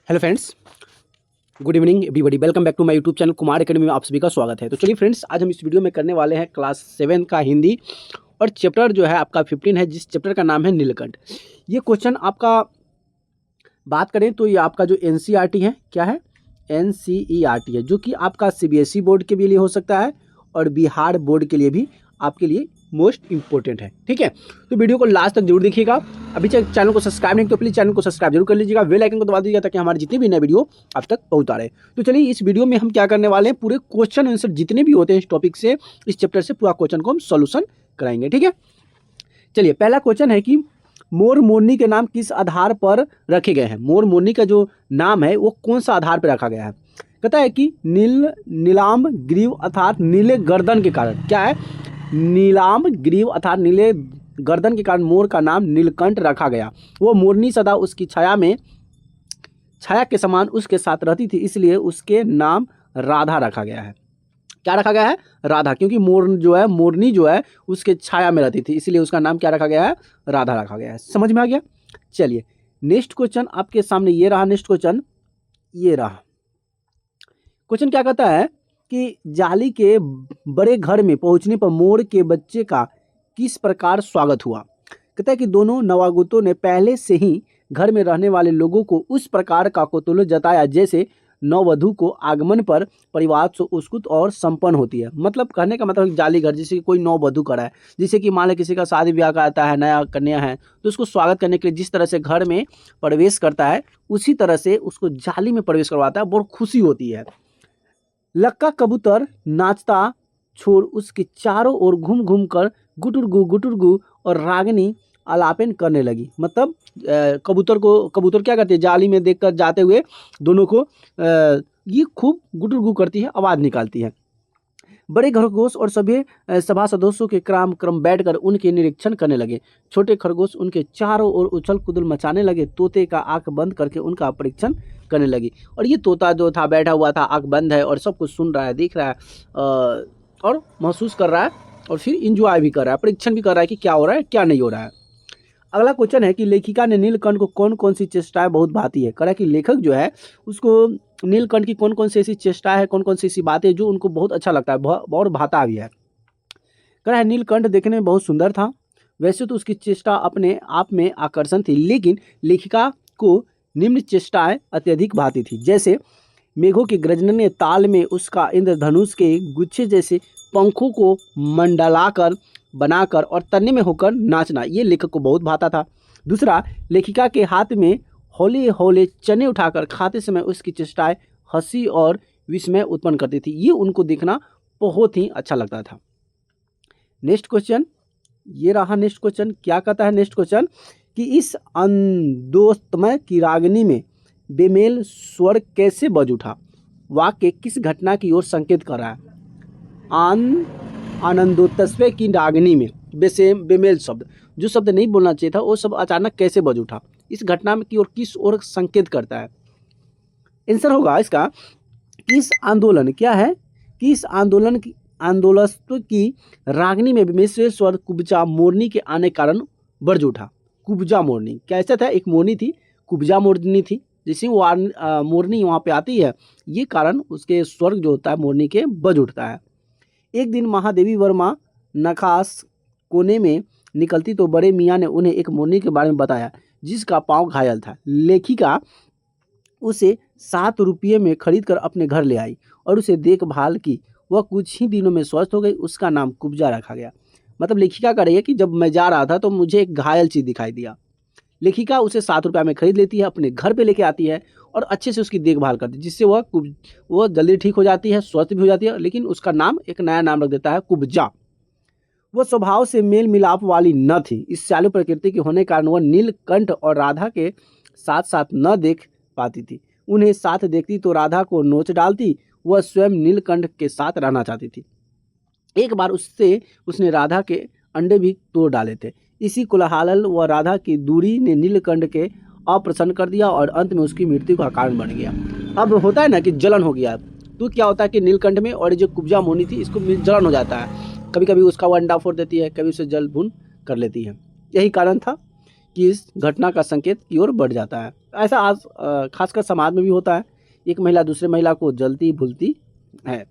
Hello friends, good evening everybody. Welcome back to my YouTube channel Kumar academy में आप सभी का स्वागत है। तो चलिए फ्रेंड्स, आज हम इस वीडियो में करने वाले हैं क्लास 7 का हिंदी और चैप्टर जो है आपका 15 है, जिस चैप्टर का नाम है नीलकंठ। ये क्वेश्चन आपका बात करें तो ये आपका जो एनसीईआरटी है, क्या है, एनसीईआरटी है, जो कि आपका सीबीएसई बोर्ड के भी लिए हो सकता है और बिहार बोर्ड के लिए भी आपके लिए मोस्ट इंपॉर्टेंट है। ठीक है, तो वीडियो को लास्ट तक जरूर देखिएगा। अभी तक चैनल को सब्सक्राइब नहीं तो प्लीज़ चैनल को सब्सक्राइब जरूर कर लीजिएगा, बेल आइकन को दबा दीजिएगा ताकि हमारे जितने भी नए वीडियो आप तक पहुंचा रहे। तो चलिए, इस वीडियो में हम क्या करने वाले हैं, पूरे क्वेश्चन आंसर जितने भी होते हैं इस टॉपिक से, इस चैप्टर से पूरा क्वेश्चन को हम सोल्यूशन कराएंगे। ठीक है, चलिए पहला क्वेश्चन है कि मोर मोरनी के नाम किस आधार पर रखे गए हैं। मोर मोरनी का जो नाम है वो कौन सा आधार पर रखा गया है। कहता है कि नीलाम ग्रीव अर्थात नीले गर्दन के कारण, क्या है, नीलाम ग्रीव अर्थात नीले गर्दन के कारण मोर का नाम नीलकंठ रखा गया। वो मोरनी सदा उसकी छाया के समान उसके साथ रहती थी, इसलिए उसके नाम राधा रखा गया है। क्या रखा गया है, राधा, क्योंकि मोरनी जो है उसके छाया में रहती थी, इसलिए उसका नाम क्या रखा गया है, राधा रखा गया है। समझ में आ गया। चलिए नेक्स्ट क्वेश्चन आपके सामने ये रहा। नेक्स्ट क्वेश्चन ये रहा। क्वेश्चन क्या कहता है कि जाली के बड़े घर में पहुंचने पर मोर के बच्चे का किस प्रकार स्वागत हुआ। कहता है कि दोनों नवागतों ने पहले से ही घर में रहने वाले लोगों को उस प्रकार का कौतूहल जताया जैसे नववधु को आगमन पर परिवार से उत्सुक और संपन्न होती है। मतलब कहने का मतलब जाली घर, जैसे कि कोई नववधु करा है, जैसे कि मान लो किसी का शादी ब्याह का आता है, नया कन्या है, तो उसको स्वागत करने के लिए जिस तरह से घर में प्रवेश करता है, उसी तरह से उसको जाली में प्रवेश करवाता है, बहुत खुशी होती है। लक्का कबूतर नाचता छोड़ उसके चारों ओर घूम घूम कर गुटुरगु और रागिनी आलापन करने लगी। मतलब कबूतर क्या करती है, जाली में देखकर जाते हुए दोनों को ये खूब गुटुरगु करती है, आवाज़ निकालती है। बड़े खरगोश और सभी सभा सदस्यों के क्रम बैठकर उनके निरीक्षण करने लगे। छोटे खरगोश उनके चारों ओर उछल कूदल मचाने लगे। तोते का आंख बंद करके उनका परीक्षण करने लगी। और ये तोता जो था बैठा हुआ था, आंख बंद है और सब कुछ सुन रहा है, देख रहा है और महसूस कर रहा है और फिर इंजॉय भी कर रहा है, परीक्षण भी कर रहा है कि क्या हो रहा है क्या नहीं हो रहा है। अगला क्वेश्चन है कि लेखिका ने नीलकंठ को कौन कौन सी चेष्टाएं बहुत भाती है। कह रहा है कि लेखक जो है उसको नीलकंठ की कौन कौन सी ऐसी चेष्टाएं है, कौन कौन सी ऐसी बातें जो उनको बहुत अच्छा लगता है और भाता भी है। कह रहा है नीलकंठ देखने में बहुत सुंदर था, वैसे तो उसकी चेष्टा अपने आप में आकर्षण थी, लेकिन लेखिका को निम्न चेष्टाएं अत्यधिक भाती थी, जैसे मेघों के गरजने ताल में उसका इंद्रधनुष के गुच्छे जैसे पंखों को मंडलाकर बनाकर और तन्ने में होकर नाचना, ये लेखक को बहुत भाता था। दूसरा, लेखिका के हाथ में हौले हौले चने उठाकर खाते समय उसकी चेष्टाएं हंसी और विस्मय उत्पन्न करती थी, ये उनको देखना बहुत ही अच्छा लगता था। नेक्स्ट क्वेश्चन ये रहा। नेक्स्ट क्वेश्चन क्या कहता है, नेक्स्ट क्वेश्चन कि इस अंदोस्तमय की रागिनी में बेमेल स्वर कैसे बज उठा। वाक्य किस घटना की ओर संकेत कर रहा है। आनंदोत्सव की रागिनी में बेमेल शब्द, जो शब्द नहीं बोलना चाहिए था, वो सब अचानक कैसे बज उठा, इस घटना में की ओर किस ओर संकेत करता है। आंसर होगा इसका किस आंदोलन, क्या है, किस आंदोलस्व की रागिनी में बेमेल स्वर कुब्जा मोरनी के आने कारण बज उठा। कुब्जा मोरनी कैसा था, एक मोरनी थी, कुब्जा मोरनी थी, जैसे वो मोरनी वहाँ पे आती है, ये कारण उसके स्वर जो होता है मोरनी के बज उठता है। एक दिन महादेवी वर्मा नखास कोने में निकलती तो बड़े मियाँ ने उन्हें एक मोरनी के बारे में बताया जिसका पाँव घायल था। लेखिका उसे 7 रुपये में खरीद कर अपने घर ले आई और उसे देखभाल की। वह कुछ ही दिनों में स्वस्थ हो गई। उसका नाम कुब्जा रखा गया। मतलब लेखिका कह रही है कि जब मैं जा रहा था तो मुझे एक घायल चीज़ दिखाई दिया। लेखिका उसे 7 रुपये में खरीद लेती है, अपने घर पे लेके आती है और अच्छे से उसकी देखभाल करती है, जिससे वह जल्दी ठीक हो जाती है, स्वस्थ भी हो जाती है, लेकिन उसका नाम एक नया नाम रख देता है, कुब्जा। वह स्वभाव से मेल मिलाप वाली न थी। इस चालू प्रकृति के होने के कारण वह नीलकंठ और राधा के साथ साथ न देख पाती थी। उन्हें साथ देखती तो राधा को नोच डालती। वह स्वयं नीलकंठ के साथ रहना चाहती थी। एक बार उसने राधा के अंडे भी तोड़ डाले थे। इसी कोलाहल व राधा की दूरी ने नीलकंठ के अप्रसन्न कर दिया और अंत में उसकी मृत्यु का कारण बन गया। अब होता है ना कि जलन हो गया, तो क्या होता है कि नीलकंठ में और जो कुब्जा मोरनी थी इसको जलन हो जाता है, कभी कभी उसका वो अंडा फोड़ देती है, कभी उसे जल भून कर लेती है। यही कारण था कि इस घटना का संकेत की ओर बढ़ जाता है। ऐसा आज खासकर समाज में भी होता है, एक महिला दूसरे महिला को जलती भूलती है।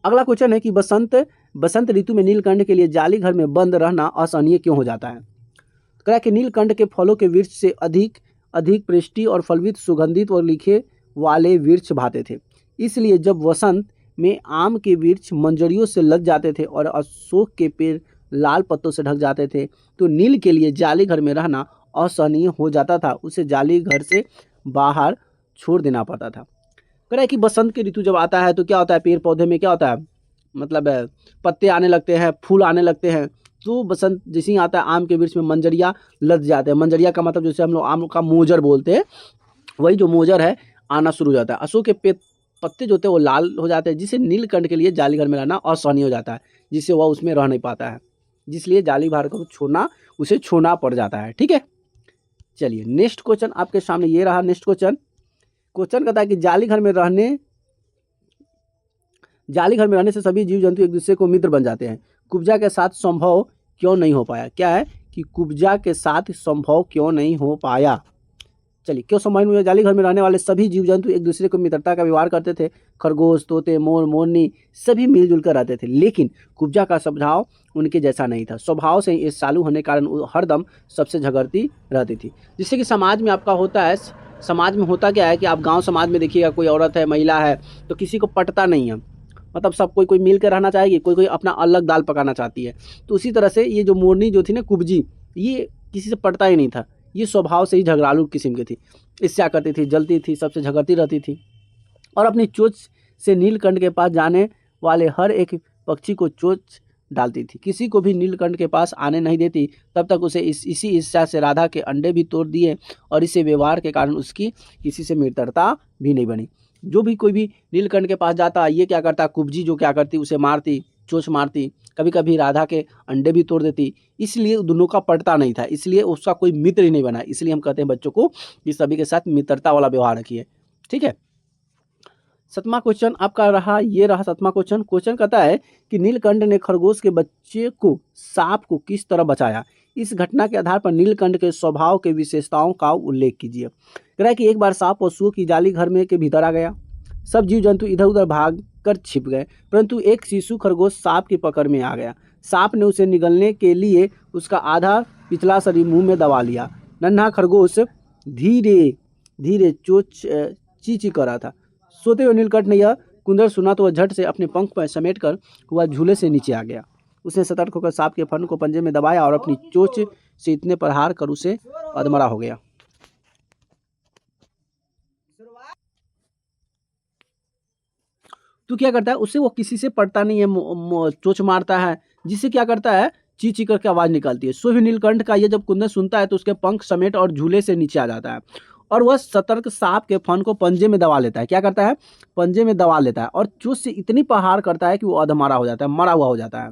अगला क्वेश्चन है कि बसंत ऋतु में नीलकंठ के लिए जाली घर में बंद रहना असहनीय क्यों हो जाता है? कह रहा है कि नीलकंठ के फलों के वृक्ष से अधिक अधिक पृष्टि और फलवित सुगंधित और लिखे वाले वृक्ष भाते थे। इसलिए जब वसंत में आम के वृक्ष मंजरियों से लद जाते थे और अशोक के पेड़ लाल पत्तों से ढक जाते थे, तो नील के लिए जाली घर में रहना असहनीय हो जाता था, उसे जाली घर से बाहर छोड़ देना पड़ता था। कह रहा है कि बसंत के ऋतु जब आता है तो क्या होता है, पेड़ पौधे में क्या होता है, मतलब पत्ते आने लगते हैं, फूल आने लगते हैं। तो बसंत जैसे ही आता है आम के वृक्ष में मंजरियाँ लद जाते हैं। मंजरिया का मतलब जैसे हम लोग आम का मोजर बोलते हैं, वही जो मोजर है आना शुरू हो जाता है। अशोक के पत्ते जो होते हैं वो लाल हो जाते हैं, जिससे नीलकंठ के लिए जाली घर में रहना असहनीय हो जाता है, जिससे वह उसमें रह नहीं पाता है, जिसलिए जाली घर को उसे छोड़ना पड़ जाता है। ठीक है, चलिए नेक्स्ट क्वेश्चन आपके सामने ये रहा। नेक्स्ट क्वेश्चन कहता है कि जाली घर में रहने से सभी जीव जंतु एक दूसरे को मित्र बन जाते हैं, कुब्जा के साथ संभव क्यों नहीं हो पाया? क्या है कि कुब्जा के साथ संभव क्यों नहीं हो पाया? चलिए क्यों समझ में? जाली घर में रहने वाले सभी जीव जंतु एक दूसरे को मित्रता का व्यवहार करते थे। खरगोश, तोते, मोर, मोरनी सभी मिलजुल कर रहते थे, लेकिन कुब्जा का स्वभाव उनके जैसा नहीं था। स्वभाव से इस चालू होने के कारण वो हरदम सबसे झगड़ती रहती थी। जिससे कि समाज में आपका होता है, समाज में होता क्या है कि आप गांव समाज में देखिएगा, कोई औरत है, महिला है, तो किसी को पटता नहीं है, मतलब सब कोई मिल कर रहना चाहेगी, कोई अपना अलग दाल पकाना चाहती है। तो उसी तरह से ये जो मोरनी जो थी ना, कुब्जी, ये किसी से पटता ही नहीं था, ये स्वभाव से ही झगड़ालू किस्म की थी। इससे क्या करती थी, जलती थी, सबसे झगड़ती रहती थी और अपनी चोंच से नीलकंठ के पास जाने वाले हर एक पक्षी को चोंच डालती थी। किसी को भी नीलकंठ के पास आने नहीं देती। तब तक उसे इसी ईर्ष्या से राधा के अंडे भी तोड़ दिए और इसे व्यवहार के कारण उसकी किसी से मित्रता भी नहीं बनी। जो भी कोई भी नीलकंठ के पास जाता, ये क्या करता, कुब्जी जो क्या करती, उसे मारती, चोंच मारती, कभी कभी राधा के अंडे भी तोड़ देती। इसलिए दोनों का पटता नहीं था, इसलिए उसका कोई मित्र ही नहीं बना। इसलिए हम कहते हैं बच्चों को कि सभी के साथ मित्रता वाला व्यवहार रखिए। ठीक है, सातवां क्वेश्चन आपका रहा, ये रहा सातवां क्वेश्चन। क्वेश्चन कहता है कि नीलकंठ ने खरगोश के बच्चे को सांप को किस तरह बचाया? इस घटना के आधार पर नीलकंठ के स्वभाव के विशेषताओं का उल्लेख कीजिए। कह रहा है कि एक बार सांप पशुओं की जाली घर में के भीतर आ गया। सब जीव जंतु इधर उधर भाग कर छिप गए, परंतु एक शिशु खरगोश सांप की पकड़ में आ गया। सांप ने उसे निगलने के लिए उसका आधा पिछला शरीर मुंह में दबा लिया। नन्हा खरगोश धीरे धीरे चींची कर रहा था। सोते हुए नीलकंठ ने यह कुंदर सुना तो वह झट से अपने पंख पर समेट कर वह झूले से नीचे आ गया। उसने सतर्क होकर सांप के फन को पंजे में दबाया और अपनी चोंच से इतने प्रहार कर उसे अधमरा हो गया। तो क्या करता है, उससे वो किसी से पड़ता नहीं है, चोंच मारता है, जिससे क्या करता है, ची ची करके आवाज निकलती है। सो भी नीलकंठ का ये जब कुंदन सुनता है तो उसके पंख समेट और झूले से नीचे आ जाता है और वह सतर्क सांप के फन को पंजे में दबा लेता है। क्या करता है, पंजे में दबा लेता है और चोंच से इतनी प्रहार करता है कि वो अधमरा हो जाता है, मरा हुआ हो जाता है।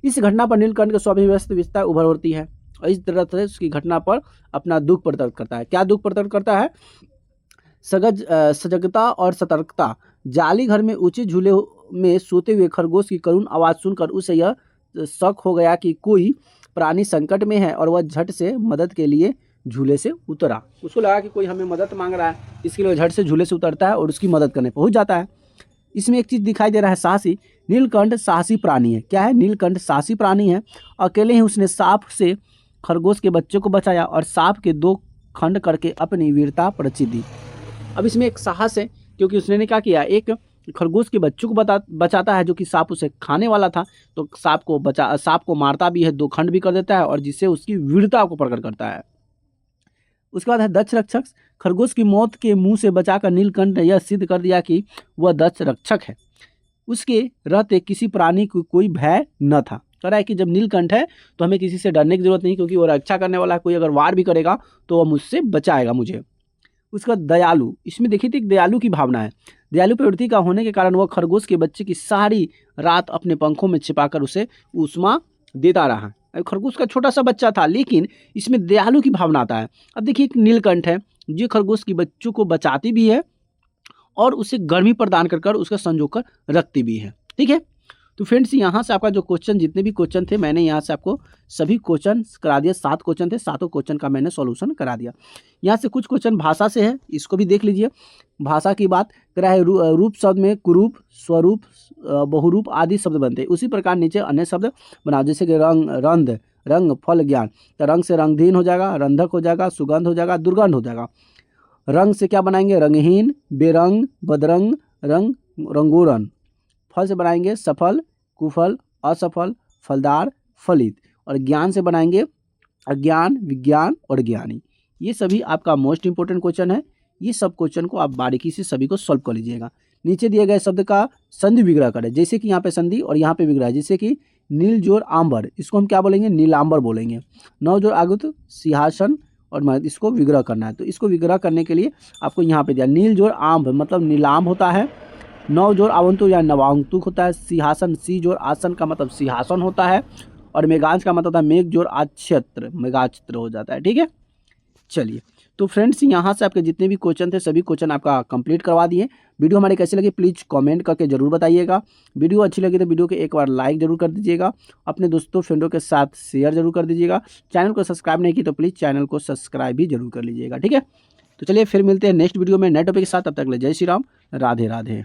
इस घटना पर नीलकंठ के स्वाभिव्यस्त विस्तार उभर होती है और इस तरह से उसकी घटना पर अपना दुख प्रकट करता है। क्या दुख प्रकट करता है? सजगता और सतर्कता। जाली घर में ऊंचे झूले में सोते हुए खरगोश की करुण आवाज़ सुनकर उसे यह शक हो गया कि कोई प्राणी संकट में है और वह झट से मदद के लिए झूले से उतरा। उसको लगा कि कोई हमें मदद मांग रहा है, इसके लिए झट से झूले से उतरता है और उसकी मदद करने पहुंच जाता है। इसमें एक चीज़ दिखाई दे रहा है, साहसी। नीलकंठ साहसी प्राणी है। क्या है? नीलकंठ साहसी प्राणी है। अकेले ही उसने सांप से खरगोश के बच्चे को बचाया और सांप के 2 खंड करके अपनी वीरता परिचय दी। अब इसमें एक साहस है, क्योंकि उसने क्या किया, एक खरगोश के बच्चों को बचाता है जो कि सांप उसे खाने वाला था, तो सांप को मारता भी है, 2 खंड भी कर देता है और जिससे उसकी वीरता को प्रकट करता है। उसके बाद है दक्ष रक्षक। खरगोश की मौत के मुंह से बचाकर नीलकंठ ने यह सिद्ध कर दिया कि वह दक्ष रक्षक है। उसके रहते किसी प्राणी को कोई भय न था। कह रहा है कि जब नीलकंठ है तो हमें किसी से डरने की जरूरत नहीं, क्योंकि वो रक्षा करने वाला है। कोई अगर वार भी करेगा तो वह मुझसे बचाएगा मुझे। उसका दयालु, इसमें देखिए तो एक दयालु की भावना है। दयालु प्रवृत्ति का होने के कारण वह खरगोश के बच्चे की सारी रात अपने पंखों में छिपाकर उसे ऊष्मा देता रहा। खरगोश का छोटा सा बच्चा था, लेकिन इसमें दयालु की भावना आता है। अब देखिए एक नीलकंठ है जो खरगोश की बच्चों को बचाती भी है और उसे गर्मी प्रदान कर उसका संजो कर रखती भी है। ठीक है, तो फ्रेंड्स यहाँ से आपका जो क्वेश्चन, जितने भी क्वेश्चन थे मैंने यहाँ से आपको सभी क्वेश्चन करा दिया। 7 क्वेश्चन थे, 7 क्वेश्चन का मैंने सॉल्यूशन करा दिया। यहाँ से कुछ क्वेश्चन भाषा से है, इसको भी देख लीजिए। भाषा की बात करा है, रूप शब्द में कुरूप, स्वरूप, बहुरूप आदि शब्द बनते हैं। उसी प्रकार नीचे अन्य शब्द बनाओ, जैसे कि रंग, रंध, रंग, फल, ज्ञान। तो रंग से रंगधीन हो जाएगा, रंधक हो जाएगा, सुगंध हो जाएगा, दुर्गंध हो जाएगा। रंग से क्या बनाएंगे, रंगहीन, बेरंग, बदरंग, रंग, रंगूरन। फल से बनाएंगे सफल, कुफल, असफल, फलदार, फलित। और ज्ञान से बनाएंगे अज्ञान, विज्ञान और ज्ञानी। ये सभी आपका मोस्ट इंपोर्टेंट क्वेश्चन है। ये सब क्वेश्चन को आप बारीकी से सभी को सॉल्व कर लीजिएगा। नीचे दिए गए शब्द का संधि विग्रह करें, जैसे कि यहाँ पे संधि और यहाँ पे विग्रह, जैसे कि नील जोर आंबर, इसको हम क्या बोलेंगे, नीलांबर बोलेंगे। नव जोर आगुत, सिंहासन, और इसको विग्रह करना है। तो इसको विग्रह करने के लिए आपको यहाँ पे दिया, नील जोर आंब मतलब नीलाम होता है, नव जोर आवंतु या नवांतुक होता है, सिंहासन, सी जोर आसन का मतलब सिंहासन होता है, और मेघांश का मतलब होता है मेघ जोर आच्छत्र, मेघाच्छत्र हो जाता है। ठीक है, चलिए तो फ्रेंड्स यहाँ से आपके जितने भी क्वेश्चन थे सभी क्वेश्चन आपका कंप्लीट करवा दिए। वीडियो हमारी कैसी लगी प्लीज़ कमेंट करके जरूर बताइएगा। वीडियो अच्छी लगी तो वीडियो को एक बार लाइक जरूर कर दीजिएगा, अपने दोस्तों फ्रेंडों के साथ शेयर जरूर कर दीजिएगा। चैनल को सब्सक्राइब नहीं की तो प्लीज़ चैनल को सब्सक्राइब भी जरूर कर लीजिएगा। ठीक है, तो चलिए फिर मिलते हैं नेक्स्ट वीडियो में नए टॉपिक के साथ। तब तक ले जय श्री राम, राधे राधे।